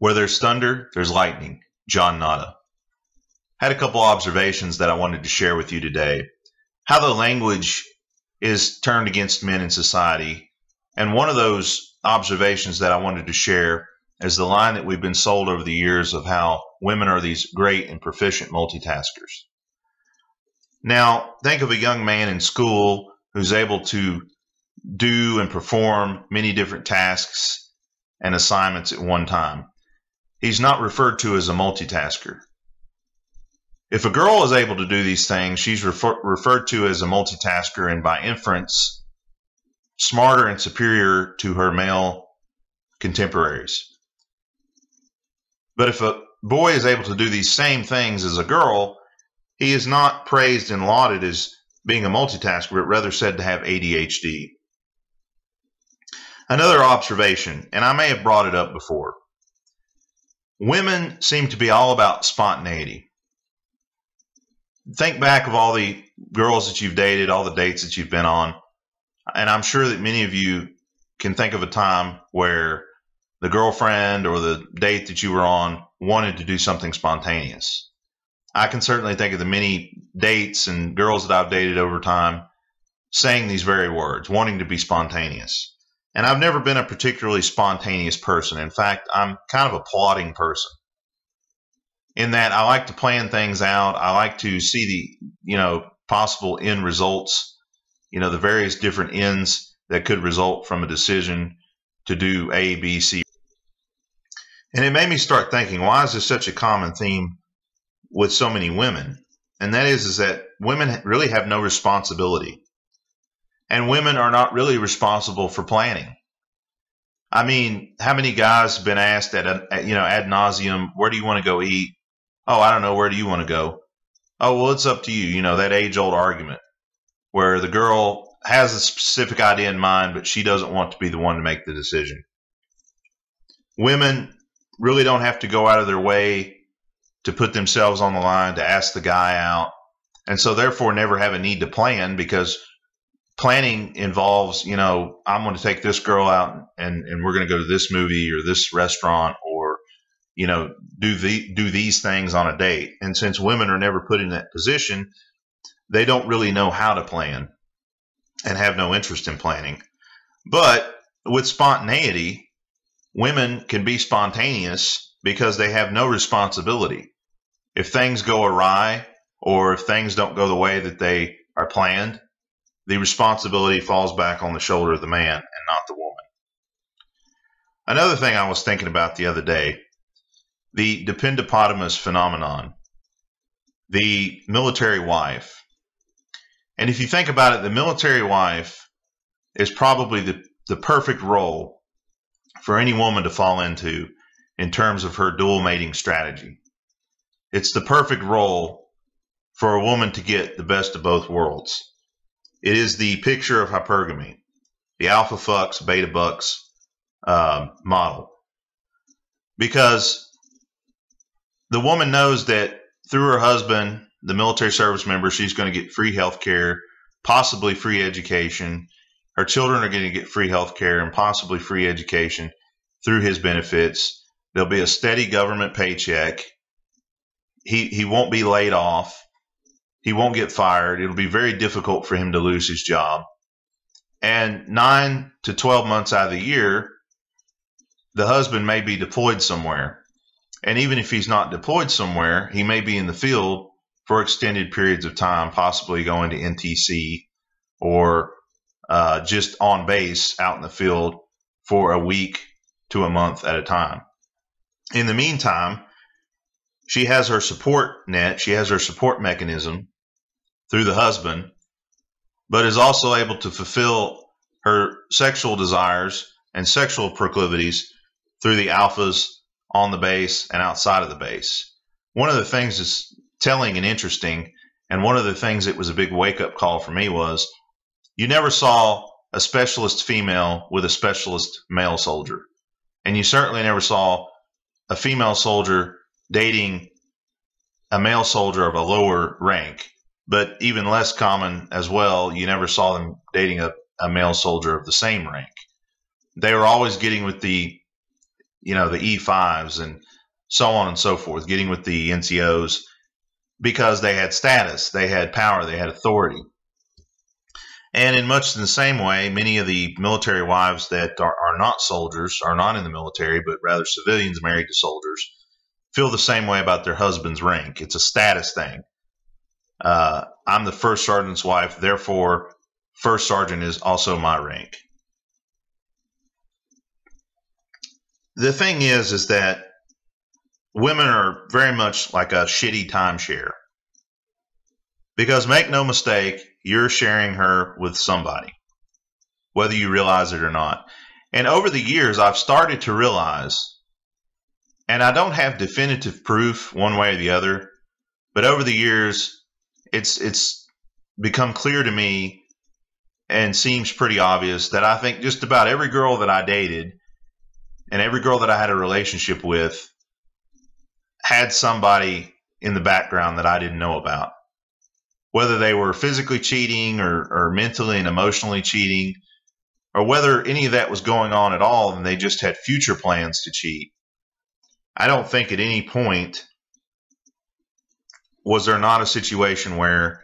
Where there's thunder, there's lightning. John Nada. Had a couple observations that I wanted to share with you today. How the language is turned against men in society. And one of those observations that I wanted to share is the line that we've been sold over the years of how women are these great and proficient multitaskers. Now, think of a young man in school who's able to do and perform many different tasks and assignments at one time. He's not referred to as a multitasker. If a girl is able to do these things, she's referred to as a multitasker, and by inference, smarter and superior to her male contemporaries. But if a boy is able to do these same things as a girl, he is not praised and lauded as being a multitasker, but rather said to have ADHD. Another observation, and I may have brought it up before. Women seem to be all about spontaneity. Think back of all the girls that you've dated, all the dates that you've been on, and I'm sure that many of you can think of a time where the girlfriend or the date that you were on wanted to do something spontaneous. I can certainly think of the many dates and girls that I've dated over time saying these very words, wanting to be spontaneous. And I've never been a particularly spontaneous person. In fact, I'm kind of a plodding person in that I like to plan things out. I like to see the, possible end results, the various different ends that could result from a decision to do A, B, C. And it made me start thinking, why is this such a common theme with so many women? And that is that women really have no responsibility. And women are not really responsible for planning. I mean, how many guys have been asked ad nauseum, where do you want to go eat? Oh, I don't know. Where do you want to go? Oh, well, it's up to you. That age-old argument where the girl has a specific idea in mind, but she doesn't want to be the one to make the decision. Women really don't have to go out of their way to put themselves on the line to ask the guy out, and so therefore never have a need to plan, because planning involves, I'm going to take this girl out and we're going to go to this movie or this restaurant, or, do these things on a date. And since women are never put in that position, they don't really know how to plan and have no interest in planning. But with spontaneity, women can be spontaneous because they have no responsibility. If things go awry or if things don't go the way that they are planned, the responsibility falls back on the shoulder of the man and not the woman. Another thing I was thinking about the other day, the dependopotamus phenomenon, the military wife. And if you think about it, the military wife is probably the perfect role for any woman to fall into in terms of her dual mating strategy. It's the perfect role for a woman to get the best of both worlds. It is the picture of hypergamy, the alpha fucks, beta bucks model. Because the woman knows that through her husband, the military service member, she's going to get free health care, possibly free education. Her children are going to get free health care and possibly free education through his benefits. There'll be a steady government paycheck. He won't be laid off. He won't get fired. It'll be very difficult for him to lose his job. And 9 to 12 months out of the year, the husband may be deployed somewhere. And even if he's not deployed somewhere, he may be in the field for extended periods of time, possibly going to NTC or just on base out in the field for a week to a month at a time. In the meantime, she has her support net. She has her support mechanism through the husband, but is also able to fulfill her sexual desires and sexual proclivities through the alphas on the base and outside of the base. One of the things that's telling and interesting, and one of the things that was a big wake-up call for me, was you never saw a specialist female with a specialist male soldier. And you certainly never saw a female soldier dating a male soldier of a lower rank. But even less common as well, you never saw them dating a male soldier of the same rank. They were always getting with the the E5s and so on and so forth, getting with the NCOs because they had status, they had power, they had authority. And in much the same way, many of the military wives that are not soldiers, are not in the military, but rather civilians married to soldiers, feel the same way about their husband's rank. It's a status thing. I'm the first sergeant's wife, therefore first sergeant is also my rank. The thing is that women are very much like a shitty timeshare. Because make no mistake, you're sharing her with somebody, whether you realize it or not. And over the years, I've started to realize, and I don't have definitive proof one way or the other, but over the years, it's become clear to me and seems pretty obvious that I think just about every girl that I dated and every girl that I had a relationship with had somebody in the background that I didn't know about. Whether they were physically cheating or mentally and emotionally cheating, or whether any of that was going on at all and they just had future plans to cheat. I don't think at any point was there not a situation where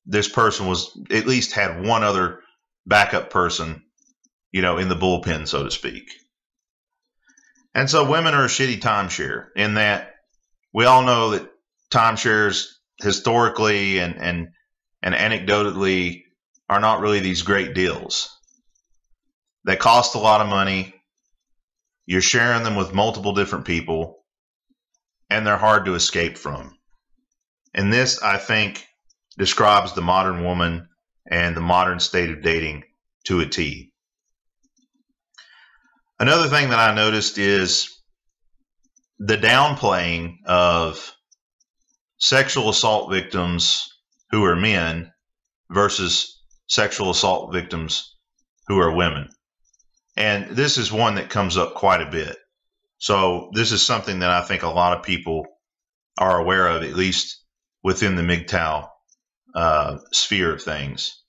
this person was at least had one other backup person, in the bullpen, so to speak. And so women are a shitty timeshare in that we all know that timeshares historically and anecdotally are not really these great deals. They cost a lot of money. You're sharing them with multiple different people, and they're hard to escape from. And this, I think, describes the modern woman and the modern state of dating to a T. Another thing that I noticed is the downplaying of sexual assault victims who are men versus sexual assault victims who are women. And this is one that comes up quite a bit. So this is something that I think a lot of people are aware of, at least within the Mgtow sphere of things.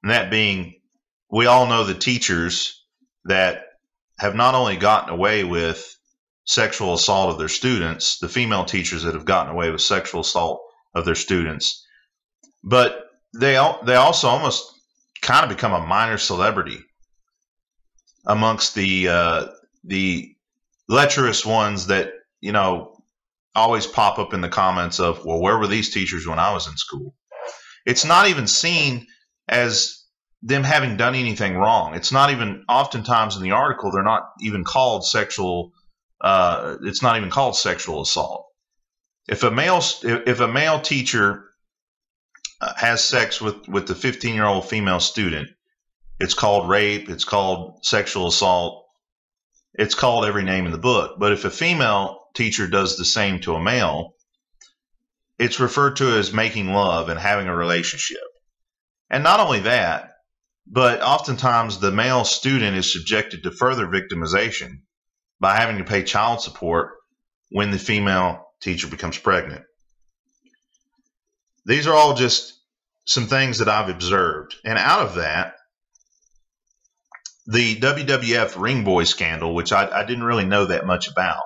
And that being, we all know the teachers that have not only gotten away with sexual assault of their students, the female teachers that have gotten away with sexual assault of their students, but they also almost kind of become a minor celebrity amongst the lecherous ones that always pop up in the comments of, well, where were these teachers when I was in school? It's not even seen as them having done anything wrong. It's not even, oftentimes in the article, they're not even called sexual. It's not even called sexual assault. If a male teacher has sex with the 15-year-old female student, it's called rape. It's called sexual assault. It's called every name in the book. But if a female teacher does the same to a male, it's referred to as making love and having a relationship. And not only that, but oftentimes the male student is subjected to further victimization by having to pay child support when the female teacher becomes pregnant. These are all just some things that I've observed. And out of that, the WWF ring boy scandal, which I didn't really know that much about,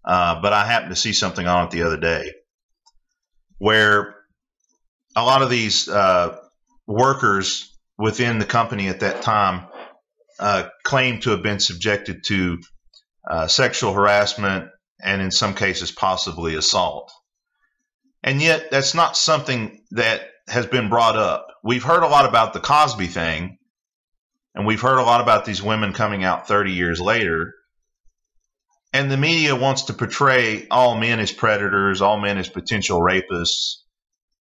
but I happened to see something on it the other day, where a lot of these workers within the company at that time claimed to have been subjected to sexual harassment and in some cases possibly assault. And yet that's not something that has been brought up. We've heard a lot about the Cosby thing, and we've heard a lot about these women coming out 30 years later. And the media wants to portray all men as predators, all men as potential rapists,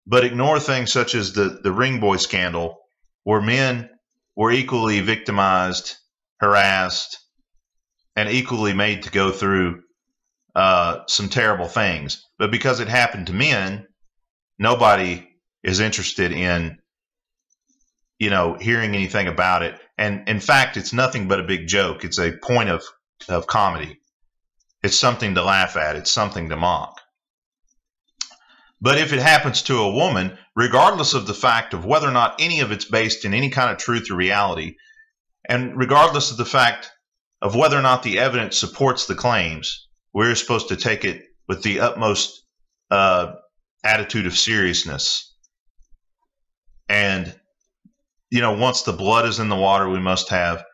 but ignore things such as the ring boy scandal, where men were equally victimized, harassed, and equally made to go through some terrible things. But because it happened to men, nobody is interested in, hearing anything about it. And in fact, it's nothing but a big joke. It's a point of comedy. It's something to laugh at. It's something to mock. But if it happens to a woman, regardless of the fact of whether or not any of it's based in any kind of truth or reality, and regardless of the fact of whether or not the evidence supports the claims, we're supposed to take it with the utmost attitude of seriousness. And, once the blood is in the water, we must have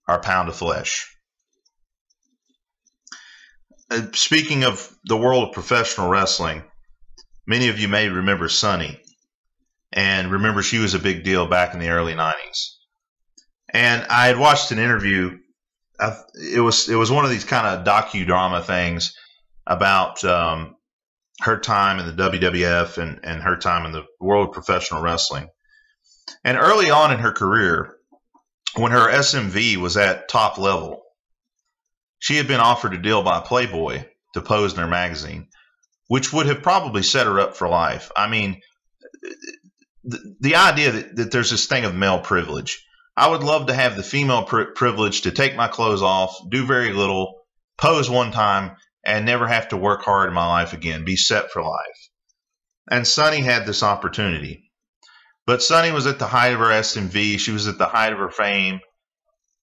our pound of flesh. Speaking of the world of professional wrestling, many of you may remember Sunny. And remember, she was a big deal back in the early 90s. And I had watched an interview. It was one of these kind of docudrama things about her time in the WWF and her time in the world of professional wrestling. And early on in her career, when her SMV was at top level, she had been offered a deal by Playboy to pose in their magazine, which would have probably set her up for life. I mean, the idea that there's this thing of male privilege. I would love to have the female privilege to take my clothes off, do very little, pose one time, and never have to work hard in my life again, be set for life. And Sunny had this opportunity. But Sunny was at the height of her SMV. She was at the height of her fame,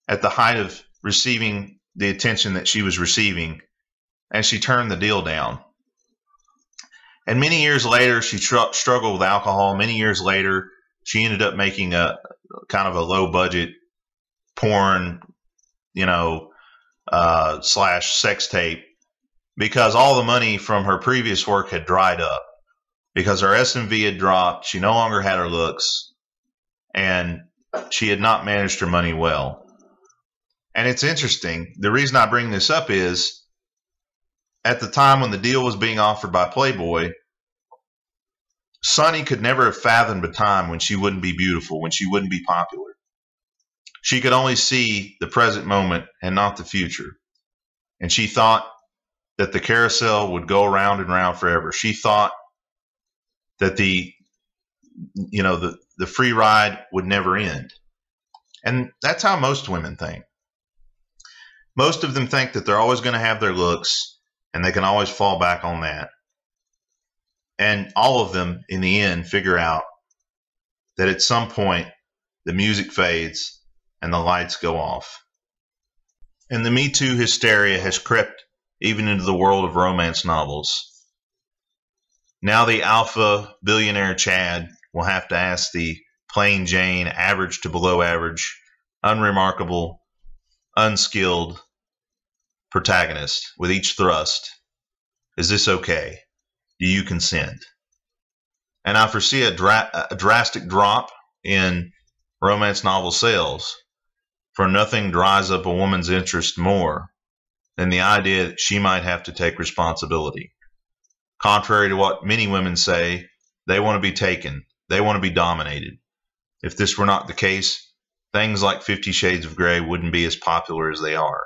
at the height of receiving the attention that she was receiving, and she turned the deal down. And many years later, she struggled with alcohol. Many years later, she ended up making a kind of a low-budget porn, slash sex tape, because all the money from her previous work had dried up, because her SMV had dropped. She no longer had her looks, and she had not managed her money well. And it's interesting. The reason I bring this up is, at the time when the deal was being offered by Playboy, Sunny could never have fathomed a time when she wouldn't be beautiful, when she wouldn't be popular. She could only see the present moment and not the future. And she thought that the carousel would go round and round forever. She thought that the free ride would never end. And that's how most women think. Most of them think that they're always going to have their looks, and they can always fall back on that. And all of them, in the end, figure out that at some point the music fades and the lights go off. And the Me Too hysteria has crept even into the world of romance novels. Now the alpha billionaire Chad will have to ask the plain Jane, average to below average, unremarkable, unskilled protagonist with each thrust, is this okay? Do you consent? And I foresee a drastic drop in romance novel sales, for nothing dries up a woman's interest more than the idea that she might have to take responsibility. Contrary to what many women say, they want to be taken. They want to be dominated. If this were not the case, things like 50 Shades of Grey wouldn't be as popular as they are.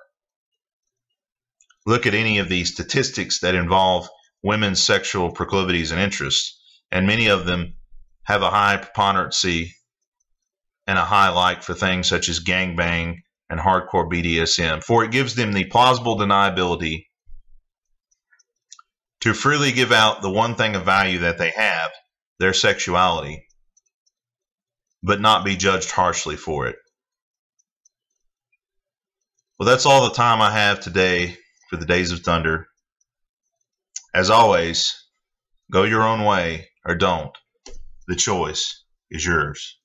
Look at any of these statistics that involve women's sexual proclivities and interests, and many of them have a high preponderancy and a high like for things such as gangbang and hardcore BDSM, for it gives them the plausible deniability to freely give out the one thing of value that they have, their sexuality, but not be judged harshly for it. Well, that's all the time I have today for the Days of Thunder. As always, go your own way or don't. The choice is yours.